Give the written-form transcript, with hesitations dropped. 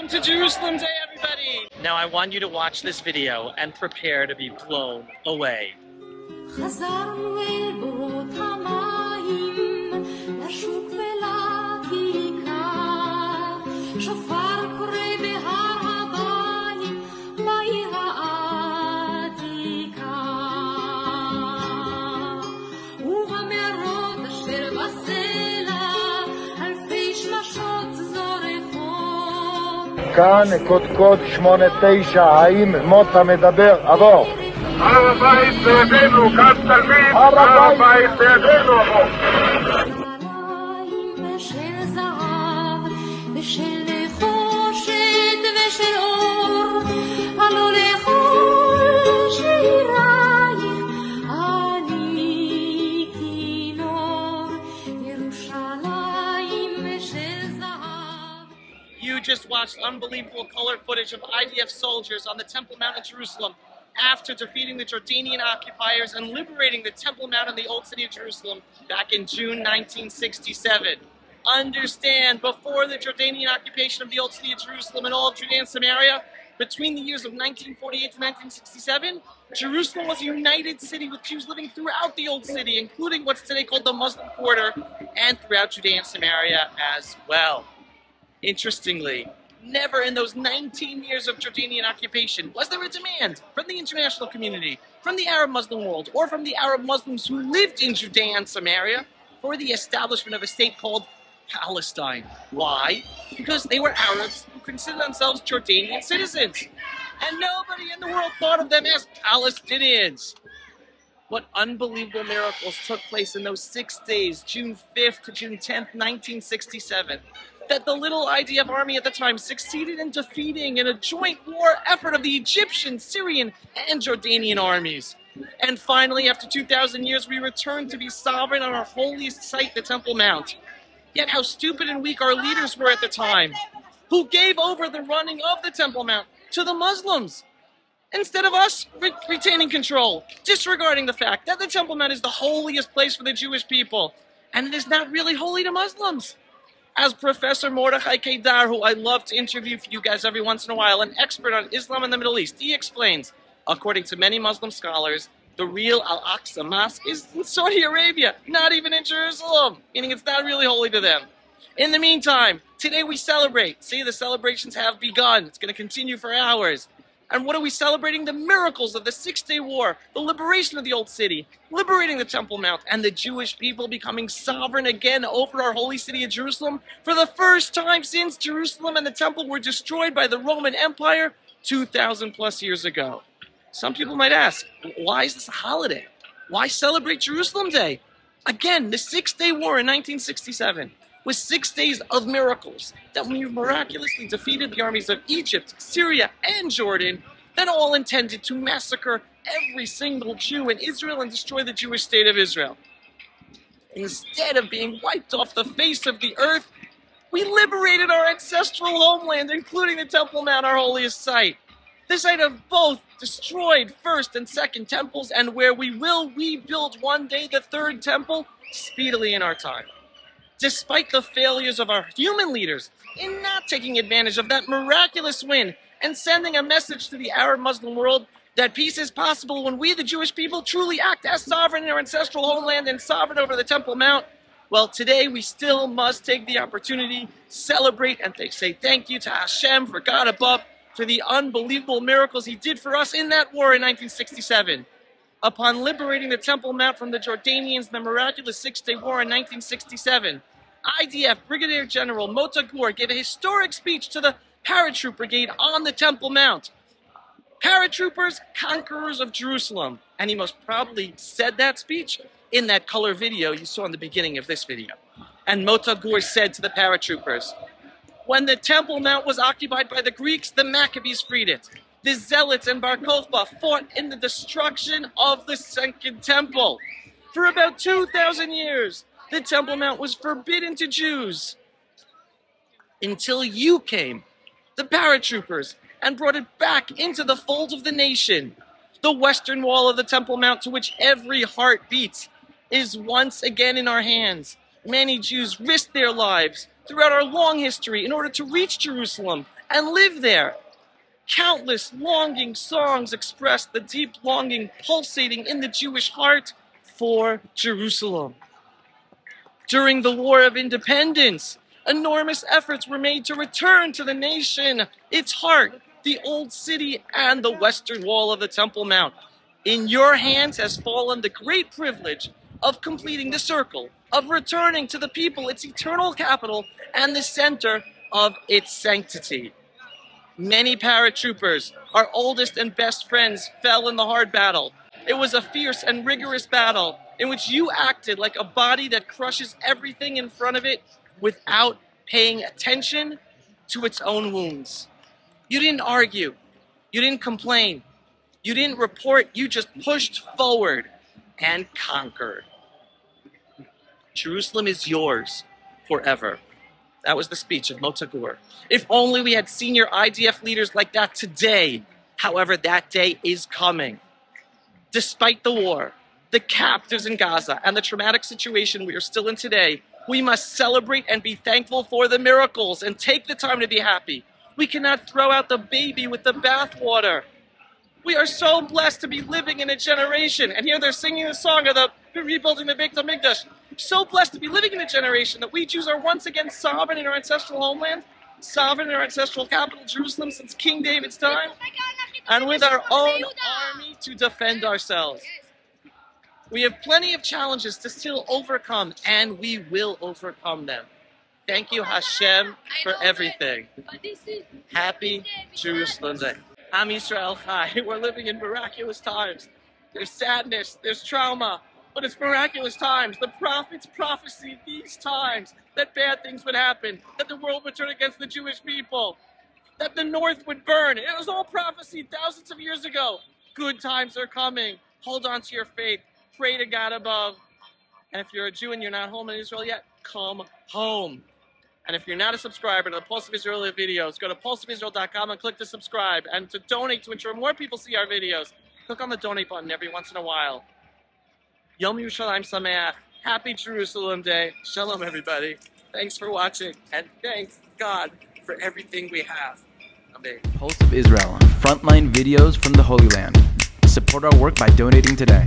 Welcome to Jerusalem Day, everybody! Now I want you to watch this video and prepare to be blown away. כאן קודקוד 8-9, האם מוטה מדבר? עבור. הר הבית בידינו, כאן תלמיד, הר הבית בידינו, עבור. You just watched unbelievable color footage of IDF soldiers on the Temple Mount in Jerusalem after defeating the Jordanian occupiers and liberating the Temple Mount in the Old City of Jerusalem back in June 1967. Understand, before the Jordanian occupation of the Old City of Jerusalem and all of Judea and Samaria, between the years of 1948 to 1967, Jerusalem was a united city with Jews living throughout the Old City, including what's today called the Muslim Quarter, and throughout Judea and Samaria as well. Interestingly, never in those 19 years of Jordanian occupation was there a demand from the international community, from the Arab Muslim world, or from the Arab Muslims who lived in Judea and Samaria for the establishment of a state called Palestine. Why? Because they were Arabs who considered themselves Jordanian citizens. And nobody in the world thought of them as Palestinians. What unbelievable miracles took place in those 6 days, June 5th to June 10th, 1967. That the little IDF army at the time succeeded in defeating in a joint war effort of the Egyptian, Syrian, and Jordanian armies. And finally, after 2,000 years, we returned to be sovereign on our holiest site, the Temple Mount. Yet how stupid and weak our leaders were at the time, who gave over the running of the Temple Mount to the Muslims, instead of us retaining control, disregarding the fact that the Temple Mount is the holiest place for the Jewish people, and it is not really holy to Muslims. As Professor Mordechai Kedar, who I love to interview for you guys every once in a while, an expert on Islam and the Middle East, he explains, according to many Muslim scholars, the real Al-Aqsa Mosque is in Saudi Arabia, not even in Jerusalem, meaning it's not really holy to them. In the meantime, today we celebrate. See, the celebrations have begun. It's going to continue for hours. And what are we celebrating? The miracles of the 6-day war, the liberation of the Old City, liberating the Temple Mount, and the Jewish people becoming sovereign again over our holy city of Jerusalem for the first time since Jerusalem and the Temple were destroyed by the Roman Empire 2,000 plus years ago. Some people might ask, why is this a holiday? Why celebrate Jerusalem Day? Again, the 6-day war in 1967 was 6 days of miracles that we miraculously defeated the armies of Egypt, Syria, and Jordan that all intended to massacre every single Jew in Israel and destroy the Jewish state of Israel. Instead of being wiped off the face of the earth, we liberated our ancestral homeland, including the Temple Mount, our holiest site. The site of both destroyed first and second temples, and where we will rebuild one day the third temple speedily in our time. Despite the failures of our human leaders in not taking advantage of that miraculous win and sending a message to the Arab Muslim world that peace is possible when we, the Jewish people, truly act as sovereign in our ancestral homeland and sovereign over the Temple Mount, well, today we still must take the opportunity, celebrate, and say thank you to Hashem, for God above, for the unbelievable miracles He did for us in that war in 1967. Upon liberating the Temple Mount from the Jordanians in the miraculous 6-day war in 1967, IDF Brigadier General Mota Gur gave a historic speech to the Paratroop Brigade on the Temple Mount. Paratroopers, conquerors of Jerusalem. And he most probably said that speech in that color video you saw in the beginning of this video. And Mota Gur said to the paratroopers, when the Temple Mount was occupied by the Greeks, the Maccabees freed it. The Zealots and Bar Kokhba fought in the destruction of the Second Temple. For about 2,000 years, the Temple Mount was forbidden to Jews. Until you came, the paratroopers, and brought it back into the fold of the nation. The western wall of the Temple Mount, to which every heart beats, is once again in our hands. Many Jews risked their lives, throughout our long history in order to reach Jerusalem and live there. Countless longing songs express the deep longing pulsating in the Jewish heart for Jerusalem. During the War of Independence, enormous efforts were made to return to the nation its heart, the Old City and the Western Wall of the Temple Mount. In your hands has fallen the great privilege of completing the circle, of returning to the people its eternal capital and the center of its sanctity. Many paratroopers, our oldest and best friends, fell in the hard battle. It was a fierce and rigorous battle in which you acted like a body that crushes everything in front of it without paying attention to its own wounds. You didn't argue. You didn't complain. You didn't report. You just pushed forward and conquered. Jerusalem is yours forever. That was the speech of Mota Gur. If only we had senior IDF leaders like that today. However, that day is coming. Despite the war, the captives in Gaza, and the traumatic situation we are still in today, we must celebrate and be thankful for the miracles and take the time to be happy. We cannot throw out the baby with the bathwater. We are so blessed to be living in a generation, and here they're singing the song of the rebuilding the Beit HaMikdash. So blessed to be living in a generation that we Jews are once again sovereign in our ancestral homeland, sovereign in our ancestral capital, Jerusalem, since King David's time, and with our own army to defend ourselves. We have plenty of challenges to still overcome, and we will overcome them. Thank you, Hashem, for everything. Happy Jerusalem Day. Am Yisrael Chai. We're living in miraculous times. There's sadness, there's trauma, but it's miraculous times. The prophets prophesied these times that bad things would happen, that the world would turn against the Jewish people, that the north would burn. It was all prophesied thousands of years ago. Good times are coming. Hold on to your faith. Pray to God above. And if you're a Jew and you're not home in Israel yet, come home. And if you're not a subscriber to the Pulse of Israel videos, go to pulseofisrael.com and click to subscribe. And to donate to ensure more people see our videos, click on the donate button every once in a while. Yom Yerushalayim Sameach. Happy Jerusalem Day. Shalom, everybody. Thanks for watching. And thanks God for everything we have. Amen. Pulse of Israel. Frontline videos from the Holy Land. Support our work by donating today.